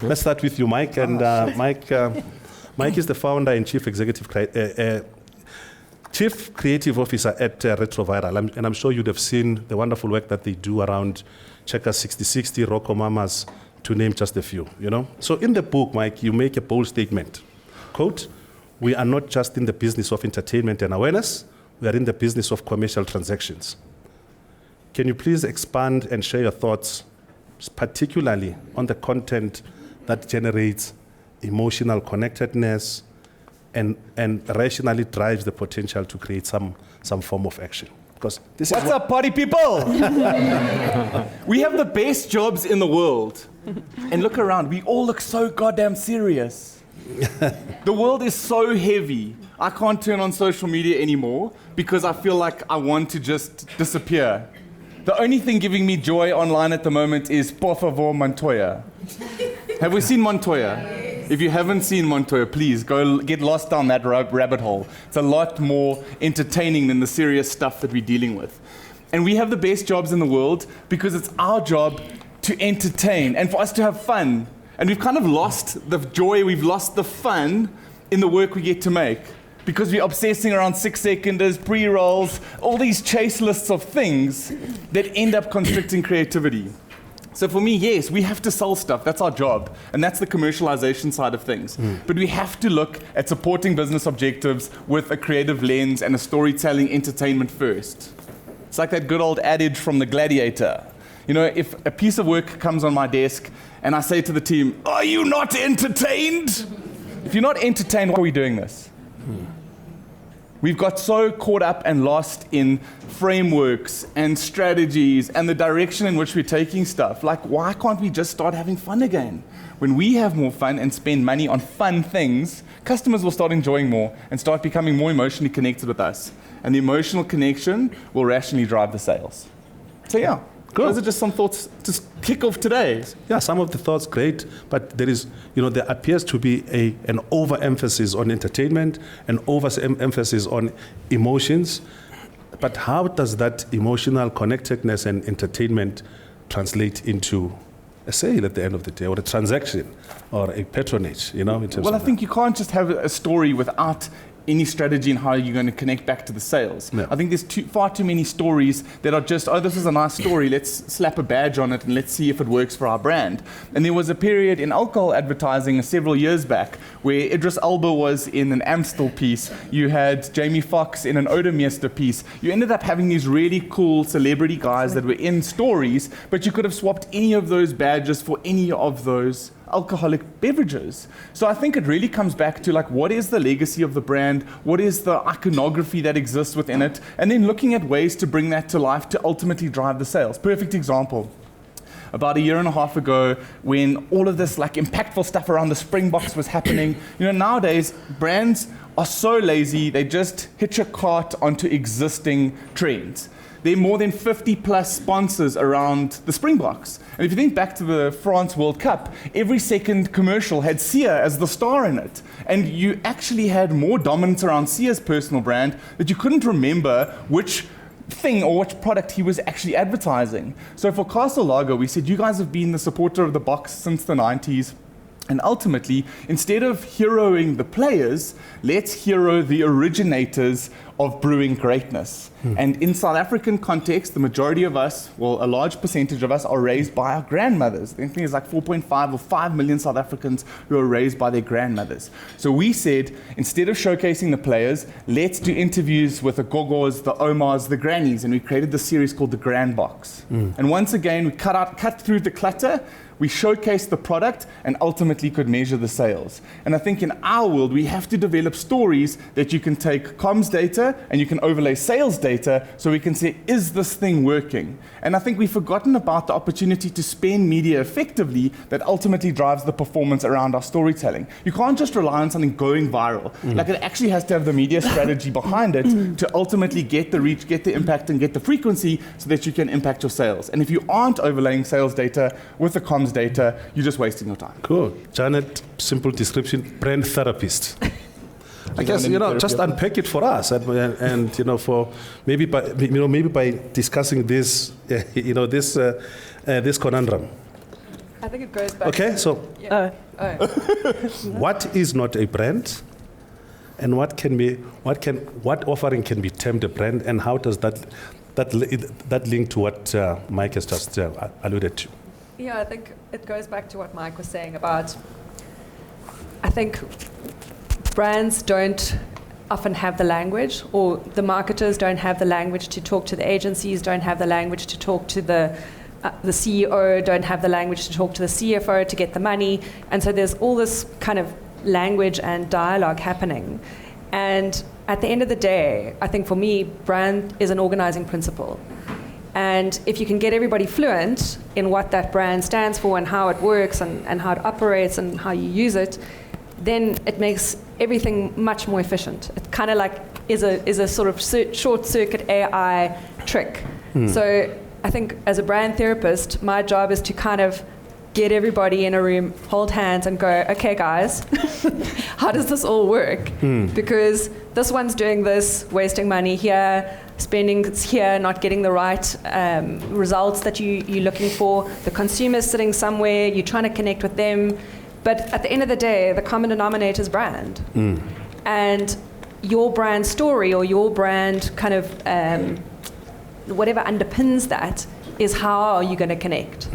Let's start with you, Mike. And Mike is the founder and chief creative officer at Retroviral. And I'm sure you'd have seen the wonderful work that they do around Checkers 6060, Rocco Mamas, to name just a few, you know. So in the book, Mike, you make a bold statement. Quote, "We are not just in the business of entertainment and awareness, we are in the business of commercial transactions." Can you please expand and share your thoughts, particularly on the content that generates emotional connectedness and rationally drives the potential to create some form of action? Because this What's up, party people? We have the best jobs in the world. And look around, we all look so goddamn serious. The world is so heavy. I can't turn on social media anymore because I feel like I want to just disappear. The only thing giving me joy online at the moment is Por favor Montoya. Have we seen Montoya? If you haven't seen Montoya, please go get lost down that rabbit hole. It's a lot more entertaining than the serious stuff that we're dealing with. And we have the best jobs in the world because it's our job to entertain and for us to have fun. And we've kind of lost the joy, we've lost the fun in the work we get to make. Because we're obsessing around 6-seconders, pre-rolls, all these chase lists of things that end up constricting creativity. So for me, yes, we have to sell stuff. That's our job. And that's the commercialization side of things. But we have to look at supporting business objectives with a creative lens and a storytelling entertainment first. It's like that good old adage from the Gladiator. You know, if a piece of work comes on my desk and I say to the team, "Are you not entertained?" If you're not entertained, why are we doing this? We've got so caught up and lost in frameworks and strategies and the direction in which we're taking stuff. Like, why can't we just start having fun again? When we have more fun and spend money on fun things, customers will start enjoying more and start becoming more emotionally connected with us. And the emotional connection will rationally drive the sales. So yeah. Cool. Those are just some thoughts to kick off today. Yeah, some of the thoughts great, but there is, you know, there appears to be an overemphasis on entertainment, an overemphasis on emotions. But how does that emotional connectedness and entertainment translate into a sale at the end of the day, or a transaction, or a patronage, you know? In terms well, I of think you can't just have a story without any strategy in how you're going to connect back to the sales. Yeah. I think there's far too many stories that are just, oh, this is a nice story, let's slap a badge on it and let's see if it works for our brand. And there was a period in alcohol advertising several years back where Idris Elba was in an Amstel piece, you had Jamie Foxx in an Odermeester piece. You ended up having these really cool celebrity guys that were in stories, but you could have swapped any of those badges for any of those alcoholic beverages. So I think it really comes back to, like, what is the legacy of the brand? What is the iconography that exists within it? And then looking at ways to bring that to life to ultimately drive the sales. Perfect example. About a year and a half ago, when all of this like impactful stuff around the Springboks was happening, you know, nowadays brands are so lazy, they just hitch a cart onto existing trends. There are more than 50 plus sponsors around the Springboks. And if you think back to the France World Cup, every second commercial had Sia as the star in it. And you actually had more dominance around Sia's personal brand that you couldn't remember which thing or which product he was actually advertising. So for Castle Lager, we said, you guys have been the supporter of the box since the 90s. And ultimately, instead of heroing the players, let's hero the originators of brewing greatness. And in South African context, the majority of us, well, a large percentage of us are raised by our grandmothers. I think it's like 4.5 or 5 million South Africans who are raised by their grandmothers. So we said, instead of showcasing the players, let's do interviews with the Gogos, the Omars, the Grannies, and we created this series called The Grand Box. And once again, we cut through the clutter, we showcased the product and ultimately could measure the sales. And I think in our world, we have to develop stories that you can take comms data and you can overlay sales data so we can say, is this thing working? And I think we've forgotten about the opportunity to spend media effectively that ultimately drives the performance around our storytelling. You can't just rely on something going viral. Like, it actually has to have the media strategy behind it to ultimately get the reach, get the impact, and get the frequency so that you can impact your sales. And if you aren't overlaying sales data with the comms data, you're just wasting your time. Cool. Janet, simple description, brand therapist. I guess, you know, just unpack it for us, and you know, for maybe by discussing this, you know, this conundrum. I think it goes back. Okay, so what is not a brand, and what offering can be termed a brand, and how does that link to what Mike has just alluded to? Yeah, I think it goes back to what Mike was saying about, I think brands don't often have the language, or the marketers don't have the language to talk to the agencies, don't have the language to talk to the CEO, don't have the language to talk to the CFO to get the money. And so there's all this kind of language and dialogue happening. And at the end of the day, I think for me, brand is an organizing principle. And if you can get everybody fluent in what that brand stands for and how it works and how it operates and how you use it, then it makes everything much more efficient. It kind of like is a sort of short circuit AI trick. So I think as a brand therapist, my job is to kind of get everybody in a room, hold hands and go, okay guys, how does this all work? Because this one's doing this, wasting money here, spending here, not getting the right results that you're looking for. The consumer's sitting somewhere, you're trying to connect with them. But at the end of the day, the common denominator is brand. And your brand story or your brand kind of whatever underpins that is how you're going to connect.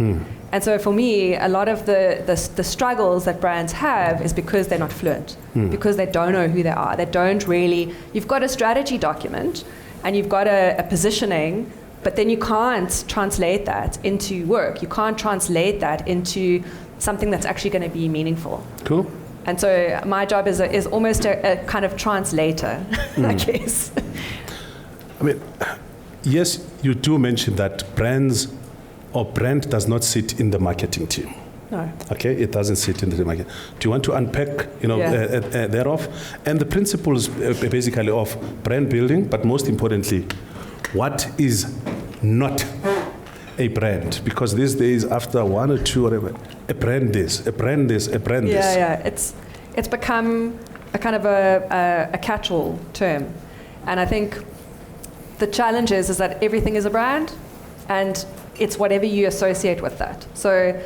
And so for me, a lot of the struggles that brands have is because they're not fluent, because they don't know who they are. They don't really, you've got a strategy document and you've got a positioning, but then you can't translate that into work. You can't translate that into something that's actually going to be meaningful. Cool. And so my job is almost a kind of translator, I guess. I mean, yes, you do mention that brand does not sit in the marketing team. No. Okay, it doesn't sit in the market. Do you want to unpack, thereof? And the principles basically of brand building, but most importantly, what is not a brand? Because these days, after one or two, whatever, a brand this, a brand this, a brand this. Yeah. It's become a kind of a catch-all term. And I think the challenge is that everything is a brand, and it's whatever you associate with that. So,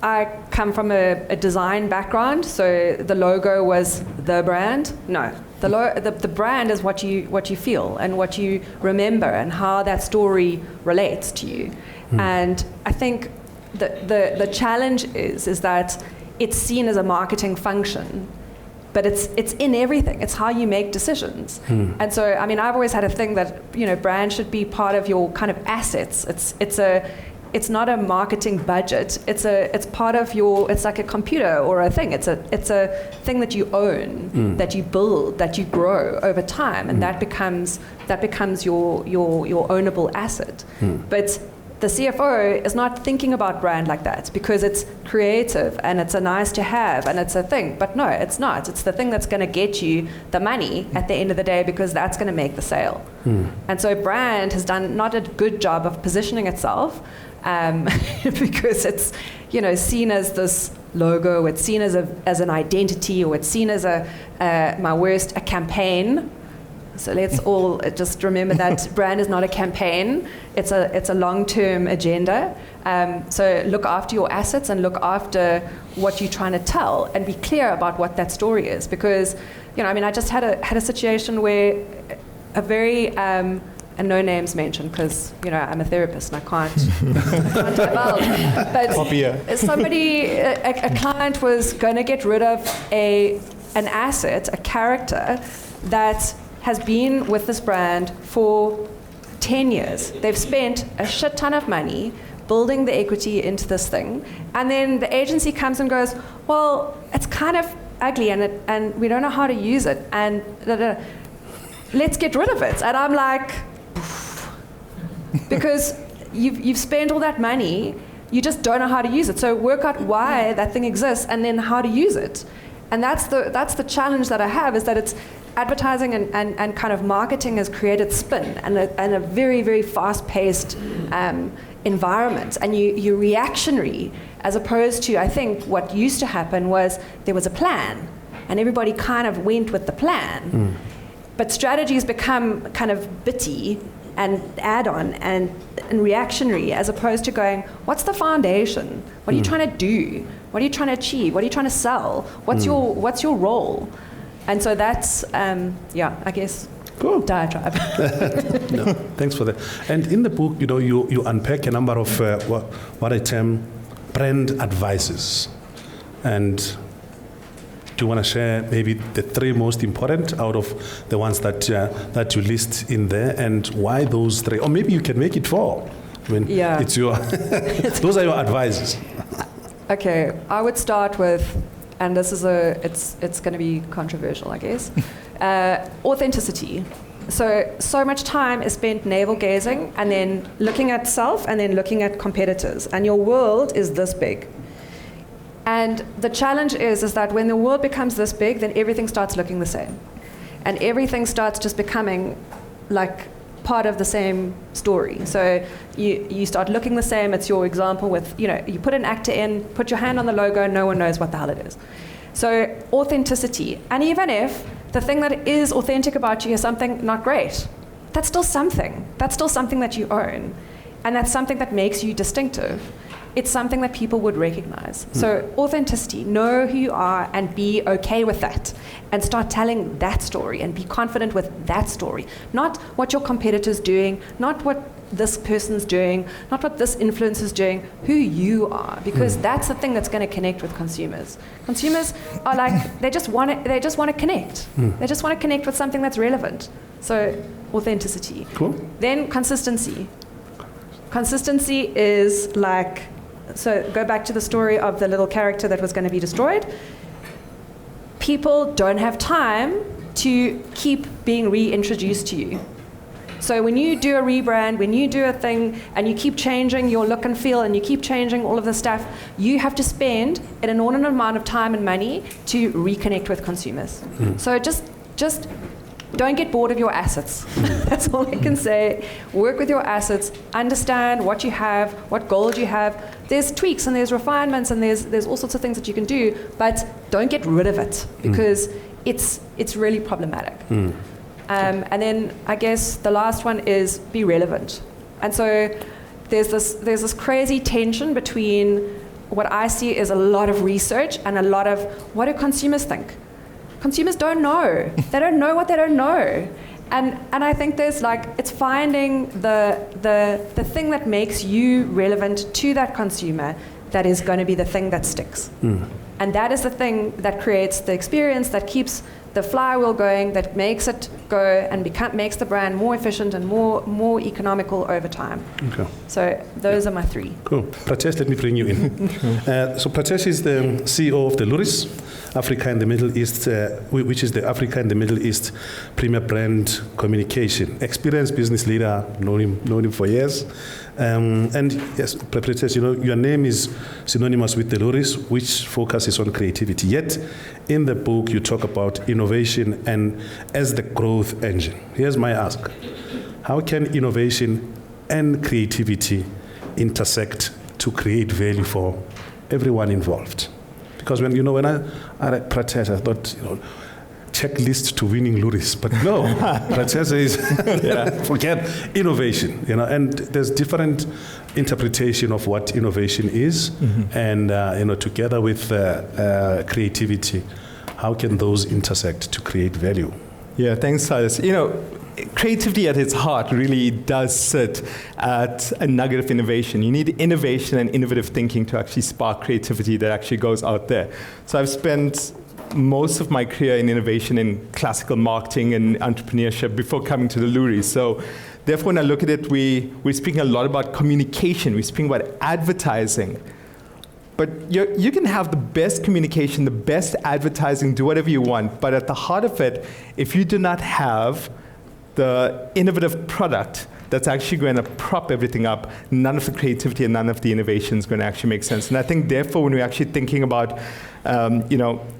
I come from a design background, so the logo was the brand. No, the brand is what you feel and what you remember and how that story relates to you. And I think the challenge is that it's seen as a marketing function, but it's in everything. It's how you make decisions. And so, I mean, I've always had a thing that, brand should be part of your kind of assets. It's not a marketing budget. It's part of your, it's like a computer or a thing. It's a thing that you own, that you build, that you grow over time, and that becomes your ownable asset. But the CFO is not thinking about brand like that because it's creative and it's a nice to have and it's a thing. But no, it's not. It's the thing that's going to get you the money at the end of the day because that's going to make the sale. And so brand has done not a good job of positioning itself because it's seen as this logo, it's seen as an identity, or it's seen as a campaign. So let's all just remember that brand is not a campaign. It's a long-term agenda. So look after your assets and look after what you're trying to tell, and be clear about what that story is. Because I just had a situation where a very and no names mentioned because I'm a therapist and I can't divulge. But somebody, a client was going to get rid of an asset, a character that has been with this brand for 10 years. They've spent a shit ton of money building the equity into this thing, and then the agency comes and goes, well, it's kind of ugly and we don't know how to use it, and let's get rid of it. And I'm like, because you've spent all that money, you just don't know how to use it. So work out why that thing exists and then how to use it. And that's the challenge that I have, is that it's advertising and kind of marketing has created spin and a very, very fast-paced environment. And you're reactionary, as opposed to, I think, what used to happen was there was a plan and everybody kind of went with the plan. But strategy has become kind of bitty and add-on and reactionary, as opposed to going, what's the foundation? What are you trying to do? What are you trying to achieve? What are you trying to sell? What's your role? And so that's, I guess, Cool. diatribe. No, thanks for that. And in the book, you unpack a number of what I term brand advices. And do you want to share maybe the 3 most important out of the ones that you list in there, and why those 3? Or maybe you can make it 4. I mean, it's your those are your advices. Okay, I would start with, and this is it's going to be controversial, I guess. Authenticity. So much time is spent navel gazing and then looking at self and then looking at competitors, and your world is this big. And the challenge is that when the world becomes this big, then everything starts looking the same, and everything starts just becoming like part of the same story. So you start looking the same. It's your example with, you put an actor in, put your hand on the logo, no one knows what the hell it is. So authenticity. And even if the thing that is authentic about you is something not great, that's still something. That's still something that you own. And that's something that makes you distinctive. It's something that people would recognize. So authenticity, know who you are and be okay with that. And start telling that story and be confident with that story. Not what your competitor's doing, not what this person's doing, not what this influencer's doing, who you are. Because that's the thing that's going to connect with consumers. Consumers are like, they just want to connect. They just want to connect with something that's relevant. So authenticity. Cool. Then consistency. Consistency is like, so go back to the story of the little character that was going to be destroyed. People don't have time to keep being reintroduced to you. So when you do a rebrand, when you do a thing, and you keep changing your look and feel, and you keep changing all of the stuff, you have to spend an inordinate amount of time and money to reconnect with consumers. So just don't get bored of your assets. That's all I can say. Work with your assets. Understand what you have, what goals you have. There's tweaks and there's refinements and there's all sorts of things that you can do, but don't get rid of it, because it's really problematic. And then I guess the last one is be relevant. And so there's this crazy tension between what I see is a lot of research and a lot of what do consumers think. Consumers don't know. They don't know what they don't know. And I think there's it's finding the thing that makes you relevant to that consumer that is going to be the thing that sticks. And that is the thing that creates the experience, that keeps the flywheel going, that makes it go and makes the brand more efficient and more economical over time. Okay. So those are my 3. Cool. Pratesh, let me bring you in. So Pratesh is the CEO of the Loeries, Africa and the Middle East, which is the Africa and the Middle East Premier Brand Communication. Experienced business leader, known him for years. And yes, Pratesh, your name is synonymous with the Loeries, which focuses on creativity. Yet, in the book, you talk about innovation and as the growth engine. Here's my ask. How can innovation and creativity intersect to create value for everyone involved? Because when I read Pratesh, I thought, checklist to winning Loeries, but no, Pratesh is forget innovation, and there's different interpretation of what innovation is, and together with creativity, how can those intersect to create value? Yeah, thanks, Silas. Creativity at its heart really does sit at a nugget of innovation. You need innovation and innovative thinking to actually spark creativity that actually goes out there. So I've spent most of my career in innovation in classical marketing and entrepreneurship before coming to the Loeries. So therefore, when I look at it, we're speaking a lot about communication. We're speaking about advertising. But you can have the best communication, the best advertising, do whatever you want. But at the heart of it, if you do not have the innovative product that's actually going to prop everything up, none of the creativity and none of the innovation is going to actually make sense. And I think, therefore, when we're actually thinking about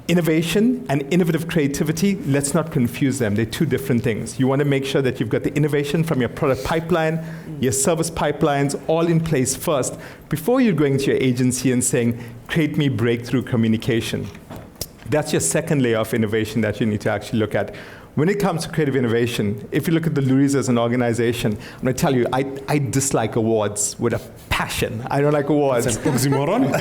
innovation and innovative creativity, let's not confuse them. They're 2 different things. You want to make sure that you've got the innovation from your product pipeline, your service pipelines, all in place first, before you're going to your agency and saying, create me breakthrough communication. That's your second layer of innovation that you need to actually look at. when it comes to creative innovation, if you look at the Loeries as an organization, I'm going to tell you, I dislike awards with a passion. I don't like awards. It's an oxymoron.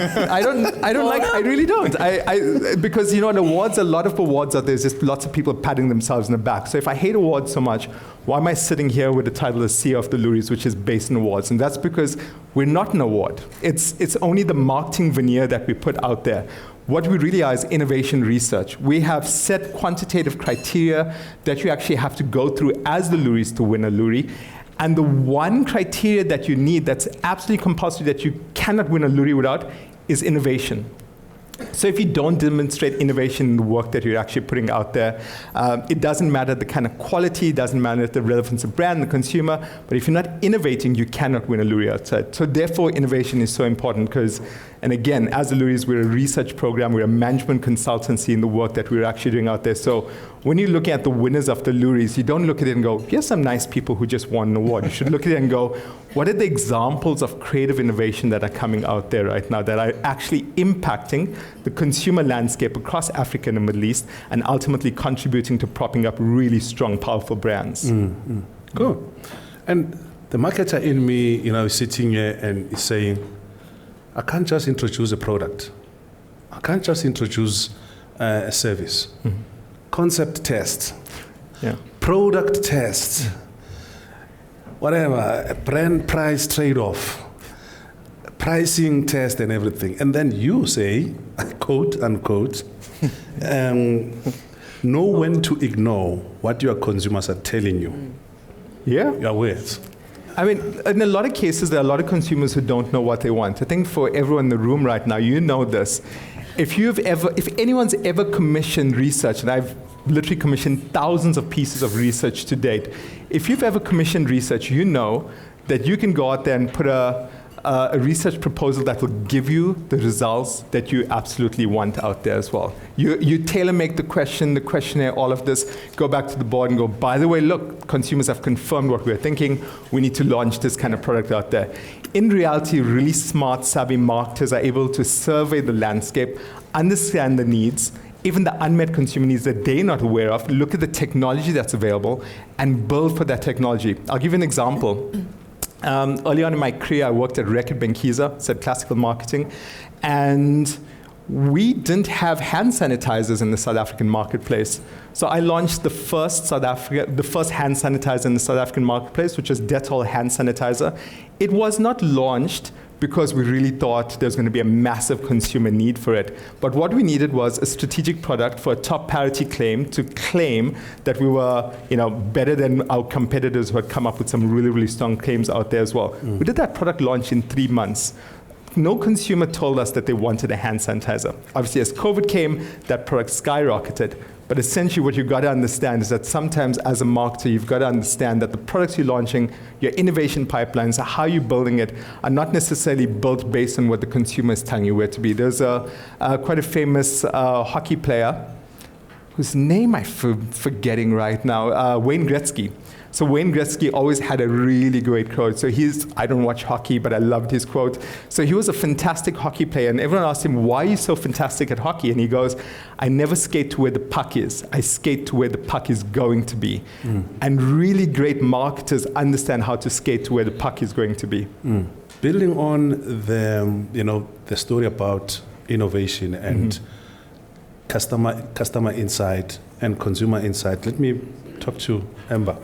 I really don't. Because, you know, awards, a lot of awards out there, there's just lots of people patting themselves in the back. So if I hate awards so much, why am I sitting here with the title as CEO of the Loeries, which is based on awards? And that's because we're not an award. It's only the marketing veneer that we put out there. What we really are is innovation research. We have set quantitative criteria that you actually have to go through as the Loeries to win a Loerie. And the one criteria that you need that's absolutely compulsory that you cannot win a Loerie without is innovation. So if you don't demonstrate innovation in the work that you're actually putting out there, it doesn't matter the kind of quality, it doesn't matter the relevance of brand, the consumer, but if you're not innovating, you cannot win a Loerie outside. So therefore, innovation is so important because, and again, as the Loeries, we're a research program, we're a management consultancy in the work that we're actually doing out there. So when you're looking at the winners of the Loeries, you don't look at it and go, here's some nice people who just won an award. You should look at it and go, what are the examples of creative innovation that are coming out there right now that are actually impacting the consumer landscape across Africa and the Middle East and ultimately contributing to propping up really strong, powerful brands? Cool. And the marketer in me, you know, is sitting here and is saying, I can't just introduce a product. I can't just introduce a service. Concept test, product test, whatever, a brand price trade-off, pricing test and everything. And then you say, quote unquote, know when to ignore what your consumers are telling you. Your words. I mean, in a lot of cases, there are a lot of consumers who don't know what they want. I think for everyone in the room right now, you know this. If anyone's ever commissioned research, and I've literally commissioned thousands of pieces of research to date, if you've ever commissioned research, you know that you can go out there and put a research proposal that will give you the results that you absolutely want out there as well. You tailor-make the question, the questionnaire, all of this, go back to the board and go, by the way, look, consumers have confirmed what we're thinking. We need to launch this kind of product out there. In reality, really smart, savvy marketers are able to survey the landscape, understand the needs, even the unmet consumer needs that they're not aware of, look at the technology that's available, and build for that technology. I'll give you an example. Early on in my career, I worked at Nedbank, said classical marketing, and we didn't have hand sanitizers in the South African marketplace. So I launched the first hand sanitizer in the South African marketplace, which was Dettol hand sanitizer. It was not launched because we really thought there's going to be a massive consumer need for it. But what we needed was a strategic product for a top parity claim to claim that we were, you know, better than our competitors who had come up with some really, really strong claims out there as well. We did that product launch in 3 months. No consumer told us that they wanted a hand sanitizer. Obviously, as COVID came, that product skyrocketed. But essentially what you've got to understand is that sometimes as a marketer, you've got to understand that the products you're launching, your innovation pipelines, how you're building it, are not necessarily built based on what the consumer is telling you where to be. There's quite a famous hockey player whose name I'm forgetting right now, Wayne Gretzky. So Wayne Gretzky always had a really great quote. So I don't watch hockey, but I loved his quote. So he was a fantastic hockey player, and everyone asked him, why are you so fantastic at hockey? And he goes, I never skate to where the puck is. I skate to where the puck is going to be. And really great marketers understand how to skate to where the puck is going to be. Building on the story about innovation and customer insight and consumer insight, let me talk to Amber.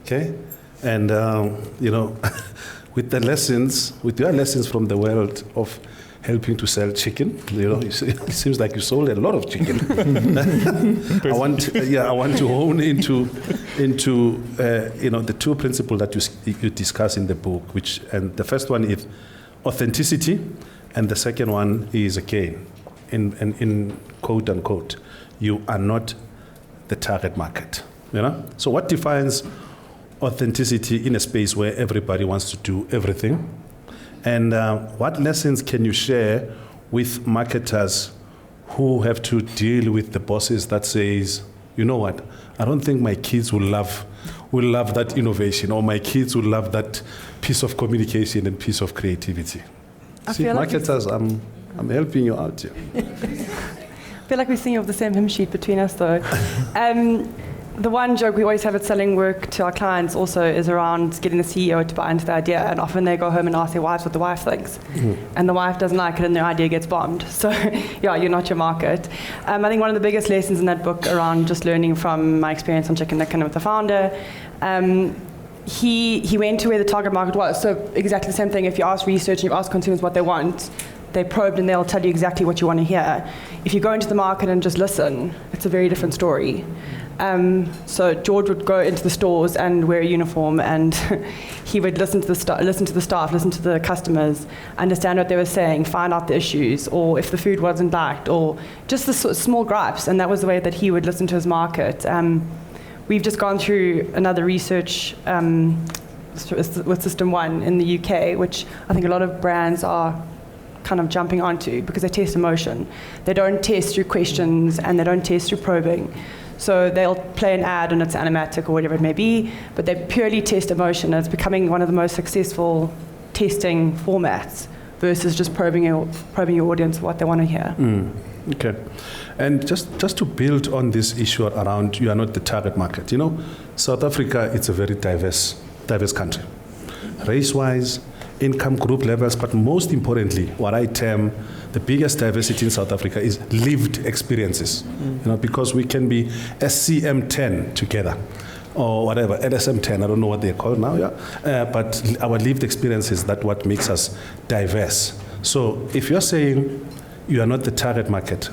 Okay, and with your lessons from the world of helping to sell chicken, it seems like you sold a lot of chicken. I want to hone into the 2 principles that you discuss in the book, and the first one is authenticity, and the second one is again, in quote unquote, you are not the target market. So what defines authenticity in a space where everybody wants to do everything? And what lessons can you share with marketers who have to deal with the bosses that says, you know what, I don't think my kids will love that innovation, or my kids will love that piece of communication and piece of creativity? See, marketers, I'm helping you out here. feel like we're singing off the same hymn sheet between us, though. The one joke we always have at selling work to our clients also is around getting the CEO to buy into the idea, and often they go home and ask their wives what the wife thinks. And the wife doesn't like it and their idea gets bombed. So yeah, you're not your market. I think one of the biggest lessons in that book around just learning from my experience on Chicken Chicken with the founder, he went to where the target market was. So exactly the same thing, if you ask research and you ask consumers what they want, they probed and they'll tell you exactly what you want to hear. If you go into the market and just listen, it's a very different story. So George would go into the stores and wear a uniform, and he would listen to the staff, listen to the customers, understand what they were saying, find out the issues, or if the food wasn't liked, or just the sort of small gripes. And that was the way that he would listen to his market. We've just gone through another research with System 1 in the UK, which I think a lot of brands are kind of jumping onto because they test emotion. They don't test through questions and they don't test through probing. So they'll play an ad and it's animatic or whatever it may be, but they purely test emotion, and it's becoming one of the most successful testing formats versus just probing your audience what they want to hear. Okay. And just to build on this issue around you are not the target market, you know, South Africa, it's a very diverse country, race-wise, income group levels, but most importantly, what I term the biggest diversity in South Africa is lived experiences, you know, because we can be SCM10 together or whatever, LSM10, I don't know what they're called now, but our lived experiences, that's what makes us diverse. So if you're saying you are not the target market,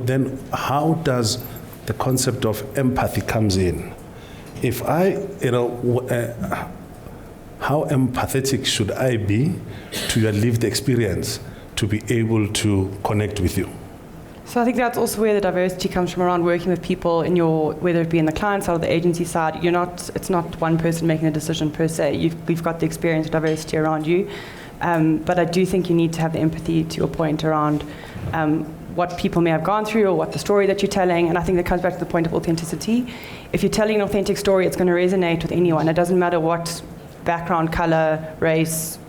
then how does the concept of empathy comes in? If I, you know, how empathetic should I be to your lived experience to be able to connect with you? So I think that's also where the diversity comes from around working with people in your, whether it be in the client side or the agency side. It's not one person making a decision per se. We've got the experience of diversity around you. But I do think you need to have the empathy, to your point, around what people may have gone through or what the story that you're telling. And I think that comes back to the point of authenticity. If you're telling an authentic story, it's going to resonate with anyone. It doesn't matter what background, color, race,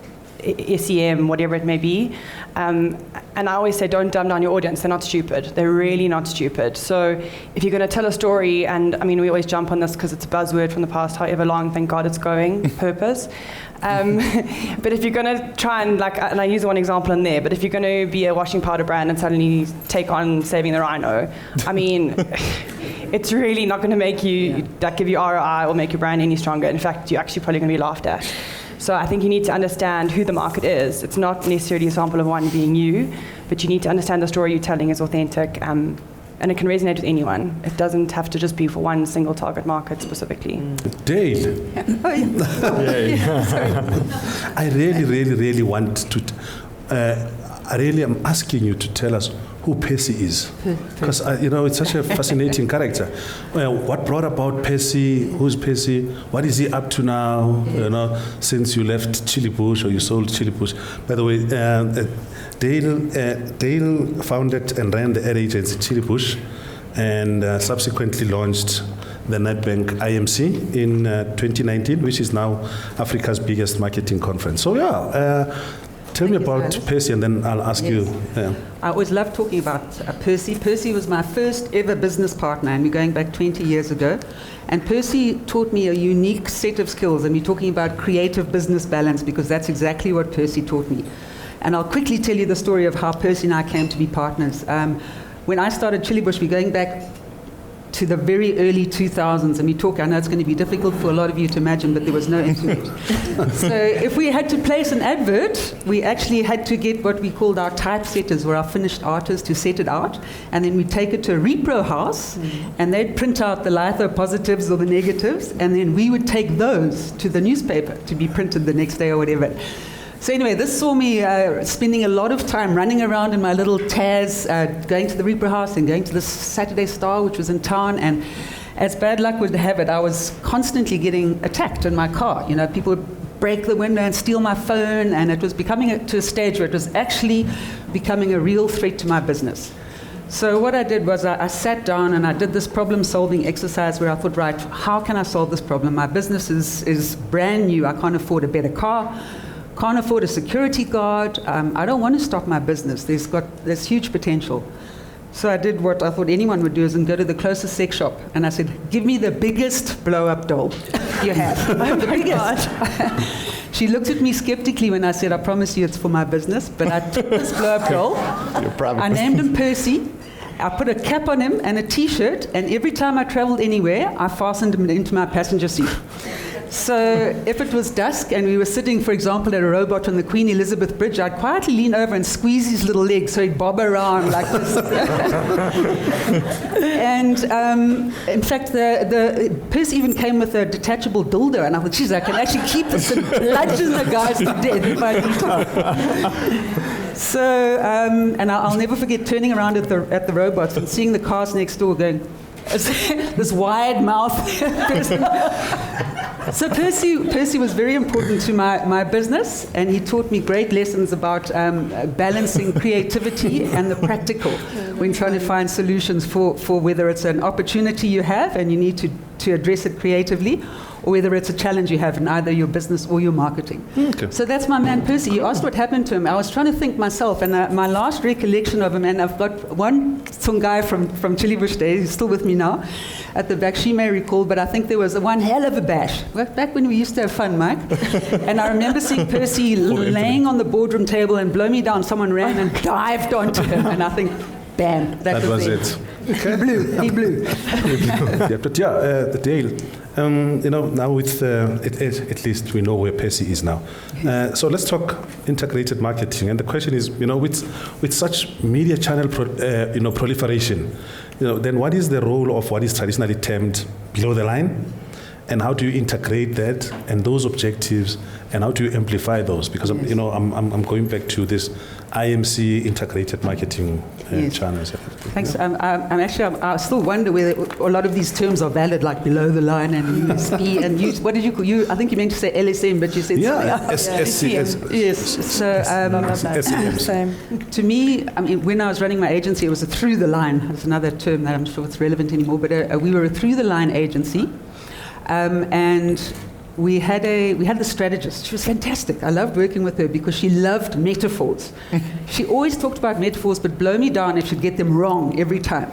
SEM, whatever it may be. And I always say, don't dumb down your audience. They're not stupid. They're really not stupid. So if you're going to tell a story, and I mean, we always jump on this because it's a buzzword from the past, however long, thank God it's going, purpose. But if you're going to try and, and I use one example in there, but if you're going to be a washing powder brand and suddenly take on saving the rhino, I mean, it's really not going to make you, give you ROI or make your brand any stronger. In fact, you're actually probably going to be laughed at. So I think you need to understand who the market is. It's not necessarily a sample of one being you, but you need to understand the story you're telling is authentic, and it can resonate with anyone. It doesn't have to just be for one single target market specifically. Dale, I really want to, I really am asking you to tell us who Percy is, because you know, it's such a fascinating character. Well, what brought about Percy? Who's Percy? What is he up to now? You know, since you left Chili Bush or you sold Chili Bush. By the way, Dale founded and ran the ad agency Chili Bush, and subsequently launched the Nedbank IMC in 2019, which is now Africa's biggest marketing conference. So tell me about Percy, and then I'll ask you. I always love talking about Percy. Percy was my first ever business partner, and we're going back 20 years ago. And Percy taught me a unique set of skills, and we're talking about creative business balance, because that's exactly what Percy taught me. And I'll quickly tell you the story of how Percy and I came to be partners. When I started Chili Bush, we're going back to the very early 2000s, and I know it's going to be difficult for a lot of you to imagine, but there was no internet. So if we had to place an advert, we actually had to get what we called our typesetters, or our finished artists, to set it out, and then we'd take it to a repro house, and they'd print out the litho positives or the negatives, and then we would take those to the newspaper to be printed the next day or whatever. So anyway, this saw me spending a lot of time running around in my little Taz, going to the repro house and going to the Saturday Star, which was in town. And as bad luck would have it, I was constantly getting attacked in my car. You know, people would break the window and steal my phone, and it was becoming to a stage where it was actually becoming a real threat to my business. So what I did was I sat down and I did this problem-solving exercise where I thought, right, how can I solve this problem? My business is brand new. I can't afford a better car. Can't afford a security guard. I don't want to stop my business. There's huge potential. So I did what I thought anyone would do, is and go to the closest sex shop. And I said, give me the biggest blow-up doll you have. The biggest. She looked at me skeptically when I said, I promise you it's for my business. But I took this blow-up doll. I named him Percy. I put a cap on him and a T-shirt. And every time I traveled anywhere, I fastened him into my passenger seat. So if it was dusk and we were sitting, for example, at a robot on the Queen Elizabeth Bridge, I'd quietly lean over and squeeze his little legs so he'd bob around like this. And in fact, the Percy even came with a detachable dildo, and I thought, geez, I can actually keep this and bludgeon the guys to death if I need to. So, and I'll never forget turning around at the robots and seeing the cars next door going, this wide mouth. So Percy was very important to my business, and he taught me great lessons about balancing creativity and the practical when trying to find solutions for whether it's an opportunity you have and you need to address it creatively, or whether it's a challenge you have in either your business or your marketing. Okay. So that's my man Percy. You asked what happened to him. I was trying to think myself, and my last recollection of him, and I've got one guy from Chilibush days, he's still with me now, at the back, she may recall, but I think there was one hell of a bash. Back when we used to have fun, Mike. And I remember seeing Percy laying on the boardroom table, and blow me down, someone ran and dived onto him, and I think, bam, that was it. Okay. He blew. Yeah, but Dale, now with at least we know where Percy is now. So let's talk integrated marketing. And the question is, with such media channel proliferation, then what is the role of what is traditionally termed below the line? And how do you integrate that and those objectives, and how do you amplify those? Because I'm going back to this IMC integrated marketing channels. Thanks. I still wonder whether a lot of these terms are valid, like below the line and USP and use. What did you call you? I think you meant to say LSM, but you said SCM. Yes. So SCM. To me, when I was running my agency, it was a through the line. That's another term that I'm sure it's relevant anymore. But we were a through the line agency. And we had the strategist. She was fantastic. I loved working with her because she loved metaphors. She always talked about metaphors, but blow me down if she'd get them wrong every time.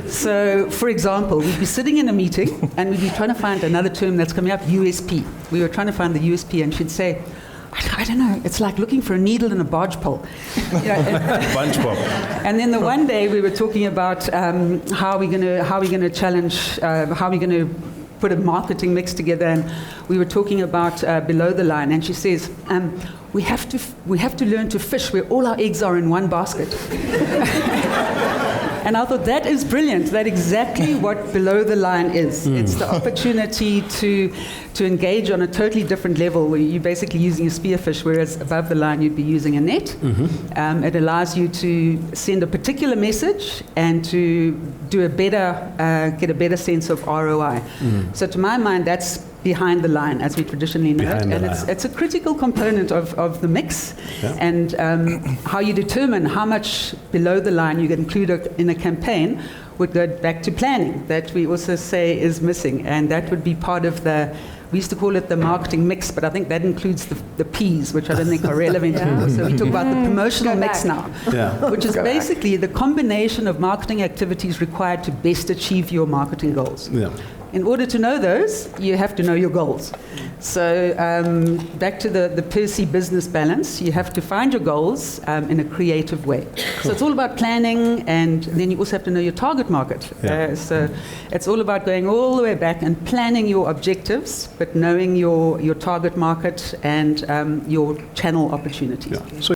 So, for example, we'd be sitting in a meeting and we'd be trying to find another term that's coming up, USP. We were trying to find the USP, and she'd say, I don't know, it's like looking for a needle in a barge pole. Bunch pole. And then the one day we were talking about how are we going to challenge, how are we going to put a marketing mix together, and we were talking about below the line, and she says, we have to learn to fish where all our eggs are in one basket. And I thought, that is brilliant. That's exactly what below the line is. It's the opportunity to engage on a totally different level, where you're basically using a spearfish, whereas above the line you'd be using a net. It allows you to send a particular message and to do get a better sense of ROI. So to my mind, that's behind the line, as we traditionally know it. And it's a critical component of the mix, and how you determine how much below the line you can include in a campaign would go back to planning, that we also say is missing, and that would be part of we used to call it the marketing mix, but I think that includes the P's, which I don't think are relevant anymore. So we talk about the promotional mix now, which is basically the combination of marketing activities required to best achieve your marketing goals. In order to know those, you have to know your goals. So back to the Percy business balance, you have to find your goals in a creative way. So it's all about planning, and then you also have to know your target market. So it's all about going all the way back and planning your objectives, but knowing your target market and your channel opportunities. So